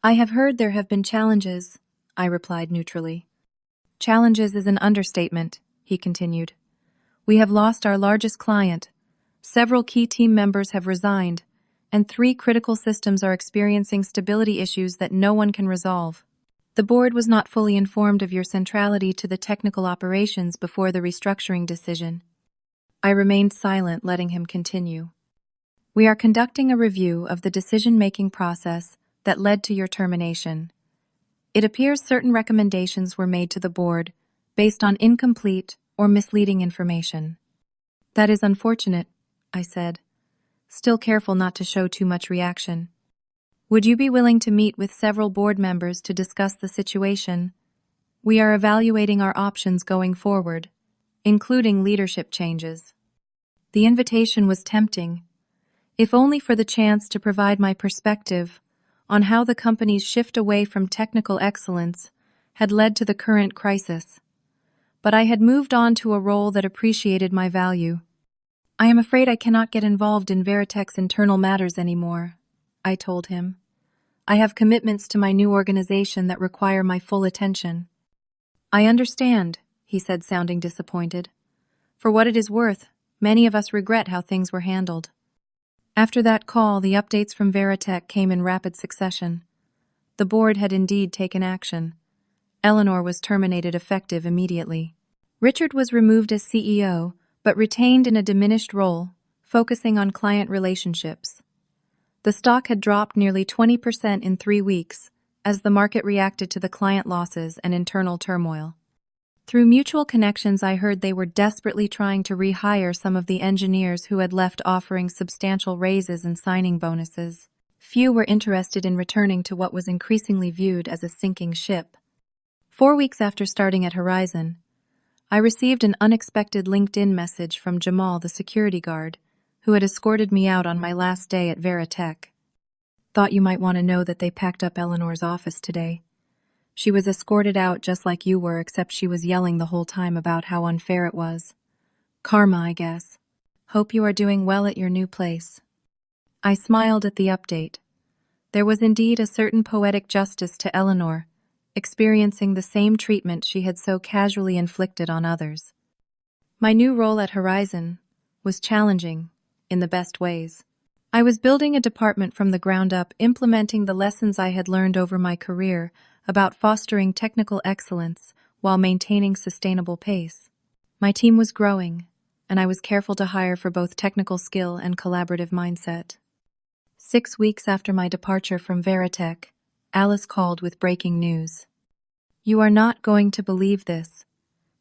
Speaker 1: "I have heard there have been challenges," I replied neutrally. "Challenges is an understatement," he continued. "We have lost our largest client, several key team members have resigned, and 3 critical systems are experiencing stability issues that no one can resolve. The board was not fully informed of your centrality to the technical operations before the restructuring decision." I remained silent, letting him continue. "We are conducting a review of the decision-making process that led to your termination. It appears certain recommendations were made to the board based on incomplete or misleading information." "That is unfortunate," I said, still careful not to show too much reaction. "Would you be willing to meet with several board members to discuss the situation? We are evaluating our options going forward, including leadership changes." The invitation was tempting, if only for the chance to provide my perspective on how the company's shift away from technical excellence had led to the current crisis. But I had moved on to a role that appreciated my value. "I am afraid I cannot get involved in Veritech's internal matters anymore," I told him. "I have commitments to my new organization that require my full attention." "I understand," he said, sounding disappointed. "For what it is worth, many of us regret how things were handled." After that call, the updates from Veritech came in rapid succession. The board had indeed taken action. Eleanor was terminated effective immediately. Richard was removed as CEO, but retained in a diminished role, focusing on client relationships. The stock had dropped nearly 20% in 3 weeks, as the market reacted to the client losses and internal turmoil. Through mutual connections, I heard they were desperately trying to rehire some of the engineers who had left, offering substantial raises and signing bonuses. Few were interested in returning to what was increasingly viewed as a sinking ship. 4 weeks after starting at Horizon, I received an unexpected LinkedIn message from Jamal, the security guard, who had escorted me out on my last day at Veritech. Thought you might want to know that they packed up Eleanor's office today. She was escorted out just like you were, except she was yelling the whole time about how unfair it was. Karma, I guess. Hope you are doing well at your new place. I smiled at the update. There was indeed a certain poetic justice to Eleanor, experiencing the same treatment she had so casually inflicted on others. My new role at Horizon was challenging, in the best ways. I was building a department from the ground up, implementing the lessons I had learned over my career about fostering technical excellence while maintaining sustainable pace. My team was growing, and I was careful to hire for both technical skill and collaborative mindset. 6 weeks after my departure from Veritech, Alice called with breaking news. "You are not going to believe this,"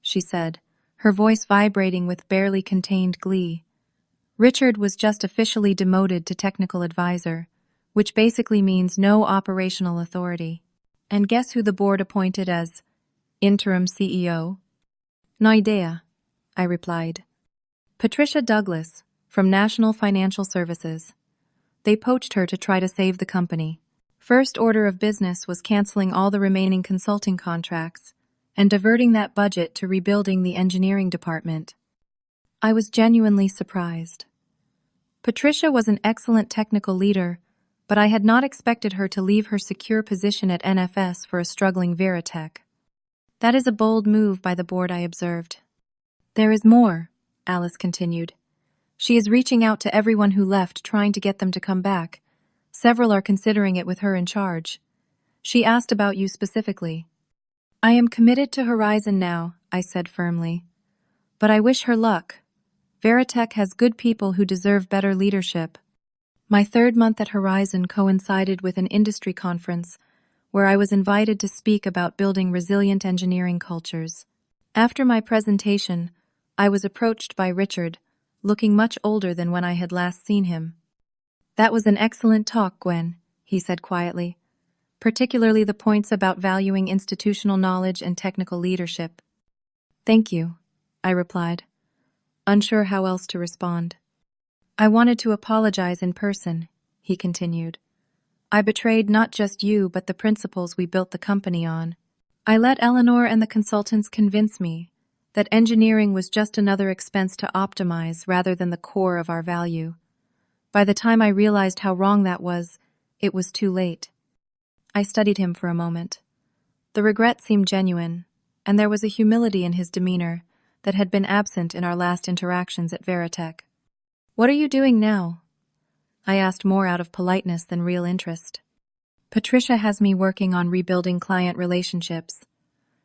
Speaker 1: she said, her voice vibrating with barely contained glee. "Richard was just officially demoted to technical advisor, which basically means no operational authority. And guess who the board appointed as interim CEO? No idea," I replied. "Patricia Douglas, from National Financial Services. They poached her to try to save the company. First order of business was canceling all the remaining consulting contracts and diverting that budget to rebuilding the engineering department." I was genuinely surprised. Patricia was an excellent technical leader, but I had not expected her to leave her secure position at NFS for a struggling Veritech. "That is a bold move by the board," I observed. "There is more," Alice continued. "She is reaching out to everyone who left, trying to get them to come back. Several are considering it with her in charge. She asked about you specifically." "I am committed to Horizon now," I said firmly. "But I wish her luck. Veritech has good people who deserve better leadership." My 3rd month at Horizon coincided with an industry conference where I was invited to speak about building resilient engineering cultures. After my presentation, I was approached by Richard, looking much older than when I had last seen him. "That was an excellent talk, Gwen," he said quietly, "particularly the points about valuing institutional knowledge and technical leadership." "Thank you," I replied, unsure how else to respond. "I wanted to apologize in person," he continued. "I betrayed not just you but the principles we built the company on. I let Eleanor and the consultants convince me that engineering was just another expense to optimize rather than the core of our value. By the time I realized how wrong that was, it was too late." I studied him for a moment. The regret seemed genuine, and there was a humility in his demeanor that had been absent in our last interactions at Veritech. "What are you doing now?" I asked, more out of politeness than real interest. "Patricia has me working on rebuilding client relationships.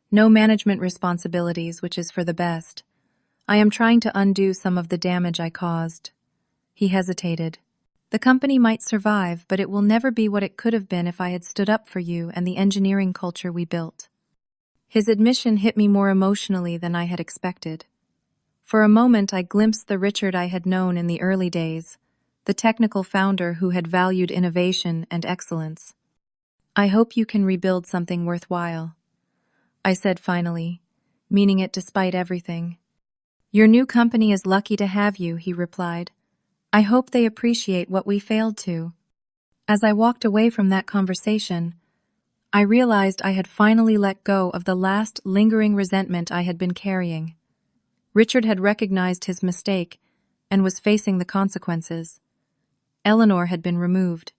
Speaker 1: No management responsibilities, which is for the best. I am trying to undo some of the damage I caused." He hesitated. "The company might survive, but it will never be what it could have been if I had stood up for you and the engineering culture we built." His admission hit me more emotionally than I had expected. For a moment, I glimpsed the Richard I had known in the early days, the technical founder who had valued innovation and excellence. "I hope you can rebuild something worthwhile," I said finally, meaning it despite everything. "Your new company is lucky to have you," he replied. "I hope they appreciate what we failed to." As I walked away from that conversation, I realized I had finally let go of the last lingering resentment I had been carrying. Richard had recognized his mistake and was facing the consequences. Eleanor had been removed.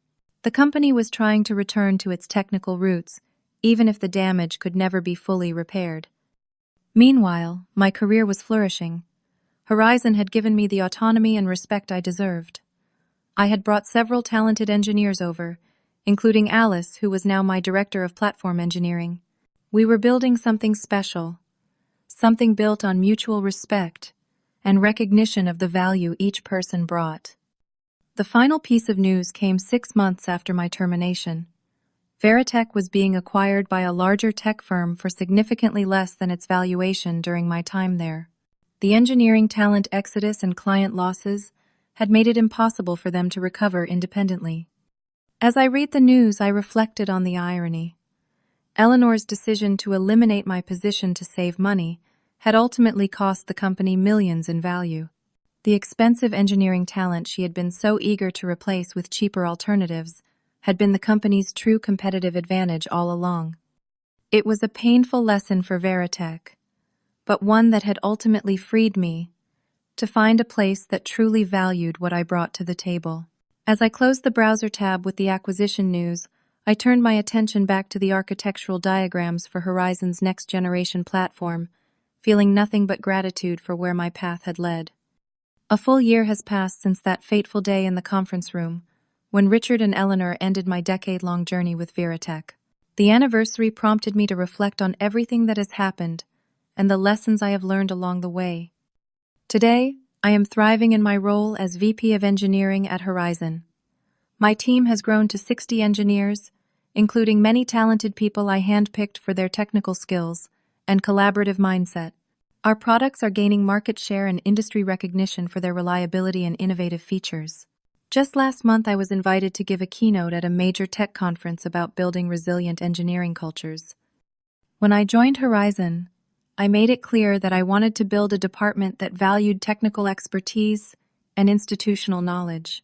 Speaker 1: The company was trying to return to its technical roots, even if the damage could never be fully repaired. Meanwhile, my career was flourishing. Horizon had given me the autonomy and respect I deserved. I had brought several talented engineers over, including Alice, who was now my director of platform engineering. We were building something special, something built on mutual respect and recognition of the value each person brought. The final piece of news came 6 months after my termination. Veritech was being acquired by a larger tech firm for significantly less than its valuation during my time there. The engineering talent exodus and client losses had made it impossible for them to recover independently. As I read the news, I reflected on the irony. Eleanor's decision to eliminate my position to save money had ultimately cost the company millions in value. The expensive engineering talent she had been so eager to replace with cheaper alternatives had been the company's true competitive advantage all along. It was a painful lesson for Veritech, but one that had ultimately freed me to find a place that truly valued what I brought to the table. As I closed the browser tab with the acquisition news, I turned my attention back to the architectural diagrams for Horizon's next-generation platform, feeling nothing but gratitude for where my path had led. A full year has passed since that fateful day in the conference room, when Richard and Eleanor ended my decade-long journey with Veritech. The anniversary prompted me to reflect on everything that has happened and the lessons I have learned along the way. Today, I am thriving in my role as VP of Engineering at Horizon. My team has grown to 60 engineers, including many talented people I handpicked for their technical skills and collaborative mindset. Our products are gaining market share and industry recognition for their reliability and innovative features. Just last month, I was invited to give a keynote at a major tech conference about building resilient engineering cultures. When I joined Horizon, I made it clear that I wanted to build a department that valued technical expertise and institutional knowledge.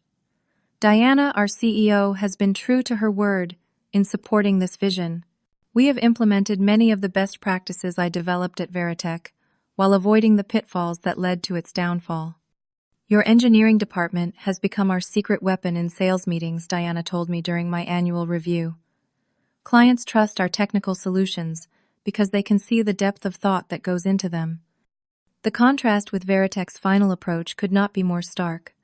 Speaker 1: Diana, our CEO, has been true to her word in supporting this vision. We have implemented many of the best practices I developed at Veritech, while avoiding the pitfalls that led to its downfall. Your engineering department has become our secret weapon in sales meetings, Diana told me during my annual review. Clients trust our technical solutions because they can see the depth of thought that goes into them. The contrast with Veritech's final approach could not be more stark.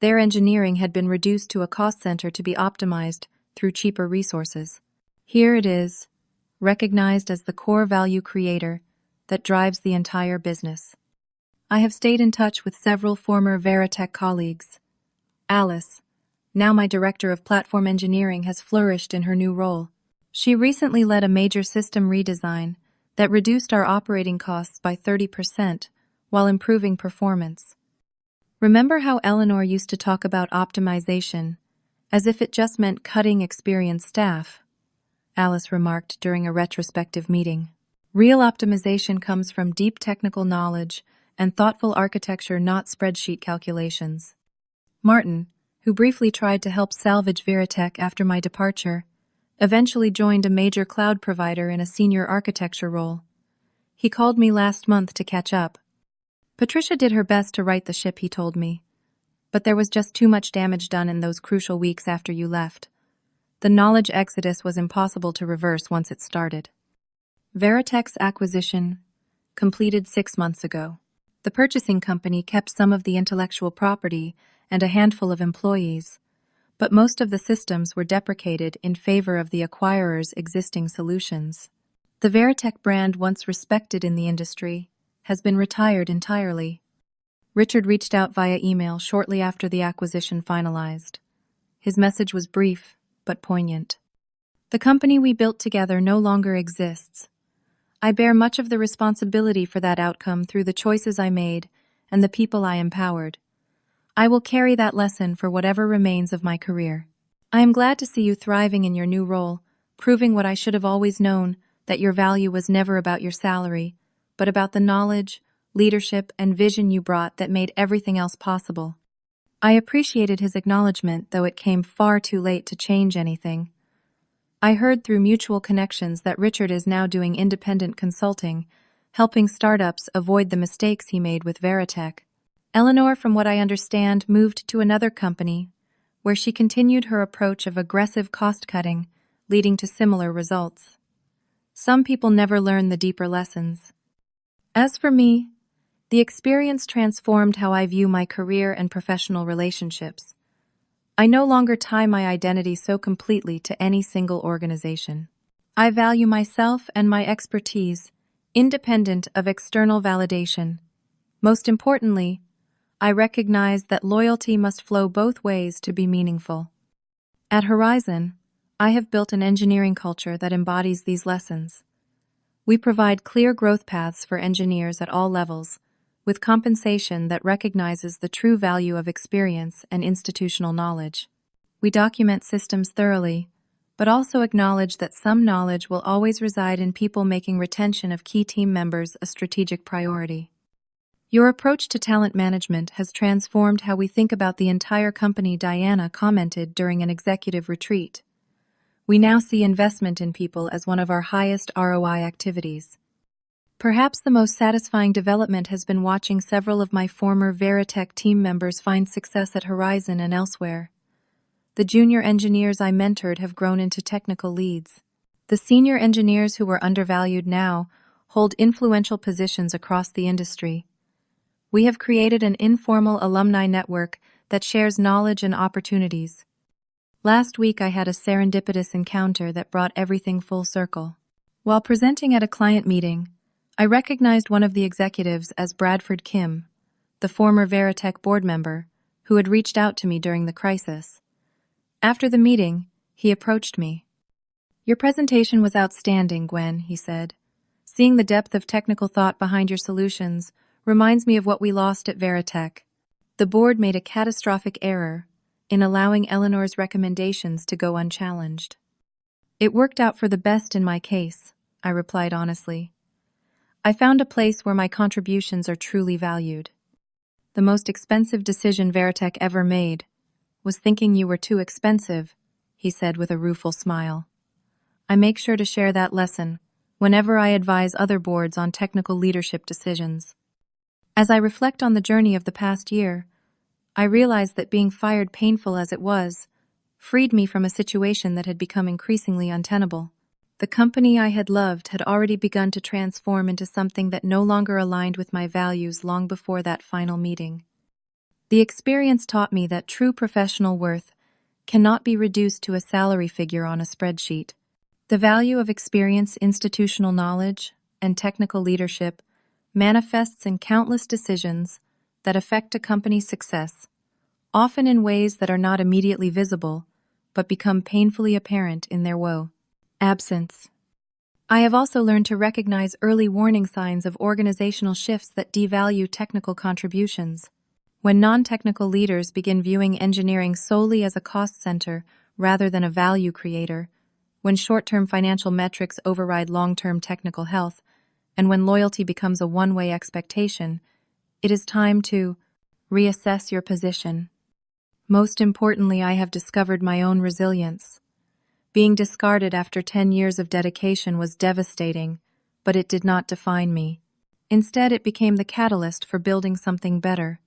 Speaker 1: Their engineering had been reduced to a cost center to be optimized through cheaper resources. Here it is, recognized as the core value creator that drives the entire business. I have stayed in touch with several former Veritech colleagues. Alice, now my director of platform engineering, has flourished in her new role. She recently led a major system redesign that reduced our operating costs by 30% while improving performance. Remember how Eleanor used to talk about optimization as if it just meant cutting experienced staff? Alice remarked during a retrospective meeting. Real optimization comes from deep technical knowledge and thoughtful architecture, not spreadsheet calculations. Martin, who briefly tried to help salvage Veritech after my departure, eventually joined a major cloud provider in a senior architecture role. He called me last month to catch up. Patricia did her best to right the ship, he told me. But there was just too much damage done in those crucial weeks after you left. The knowledge exodus was impossible to reverse once it started. Veritech's acquisition completed 6 months ago. The purchasing company kept some of the intellectual property and a handful of employees, but most of the systems were deprecated in favor of the acquirer's existing solutions. The Veritech brand, once respected in the industry, has been retired entirely. Richard reached out via email shortly after the acquisition finalized. His message was brief, but poignant. The company we built together no longer exists. I bear much of the responsibility for that outcome through the choices I made and the people I empowered. I will carry that lesson for whatever remains of my career. I am glad to see you thriving in your new role, proving what I should have always known, that your value was never about your salary, but about the knowledge, leadership, and vision you brought that made everything else possible. I appreciated his acknowledgement, though it came far too late to change anything. I heard through mutual connections that Richard is now doing independent consulting, helping startups avoid the mistakes he made with Veritech. Eleanor, from what I understand, moved to another company, where she continued her approach of aggressive cost-cutting, leading to similar results. Some people never learn the deeper lessons. As for me, the experience transformed how I view my career and professional relationships. I no longer tie my identity so completely to any single organization. I value myself and my expertise, independent of external validation. Most importantly, I recognize that loyalty must flow both ways to be meaningful. At Horizon, I have built an engineering culture that embodies these lessons. We provide clear growth paths for engineers at all levels, with compensation that recognizes the true value of experience and institutional knowledge. We document systems thoroughly, but also acknowledge that some knowledge will always reside in people, making retention of key team members a strategic priority. Your approach to talent management has transformed how we think about the entire company, Diana commented during an executive retreat. We now see investment in people as one of our highest ROI activities. Perhaps the most satisfying development has been watching several of my former Veritech team members find success at Horizon and elsewhere. The junior engineers I mentored have grown into technical leads. The senior engineers who were undervalued now hold influential positions across the industry. We have created an informal alumni network that shares knowledge and opportunities. Last week I had a serendipitous encounter that brought everything full circle. While presenting at a client meeting, I recognized one of the executives as Bradford Kim, the former Veritech board member, who had reached out to me during the crisis. After the meeting, he approached me. "Your presentation was outstanding, Gwen," he said. "Seeing the depth of technical thought behind your solutions reminds me of what we lost at Veritech. The board made a catastrophic error in allowing Eleanor's recommendations to go unchallenged." "It worked out for the best in my case," I replied honestly. "I found a place where my contributions are truly valued. The most expensive decision Veritech ever made was thinking you were too expensive," he said with a rueful smile. "I make sure to share that lesson whenever I advise other boards on technical leadership decisions." As I reflect on the journey of the past year, I realize that being fired, painful as it was, freed me from a situation that had become increasingly untenable. The company I had loved had already begun to transform into something that no longer aligned with my values long before that final meeting. The experience taught me that true professional worth cannot be reduced to a salary figure on a spreadsheet. The value of experience, institutional knowledge, and technical leadership manifests in countless decisions that affect a company's success, often in ways that are not immediately visible, but become painfully apparent in their woe. Absence. I have also learned to recognize early warning signs of organizational shifts that devalue technical contributions. When non-technical leaders begin viewing engineering solely as a cost center rather than a value creator, when short-term financial metrics override long-term technical health, and when loyalty becomes a one-way expectation, it is time to reassess your position. Most importantly, I have discovered my own resilience. Being discarded after 10 years of dedication was devastating, but it did not define me. Instead, it became the catalyst for building something better,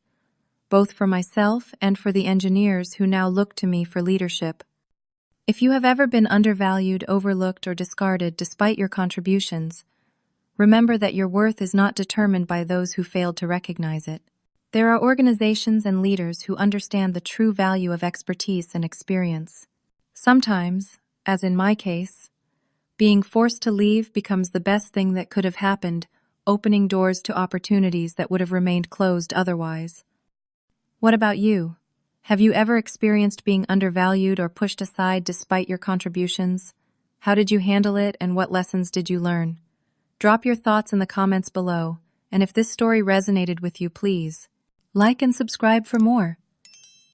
Speaker 1: both for myself and for the engineers who now look to me for leadership. If you have ever been undervalued, overlooked, or discarded despite your contributions, remember that your worth is not determined by those who failed to recognize it. There are organizations and leaders who understand the true value of expertise and experience. Sometimes, as in my case, being forced to leave becomes the best thing that could have happened, opening doors to opportunities that would have remained closed otherwise. What about you? Have you ever experienced being undervalued or pushed aside despite your contributions? How did you handle it, and what lessons did you learn? Drop your thoughts in the comments below, and if this story resonated with you, please like and subscribe for more.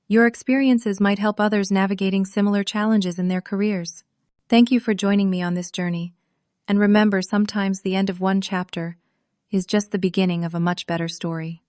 Speaker 1: Your experiences might help others navigating similar challenges in their careers. Thank you for joining me on this journey, and remember, sometimes the end of one chapter is just the beginning of a much better story.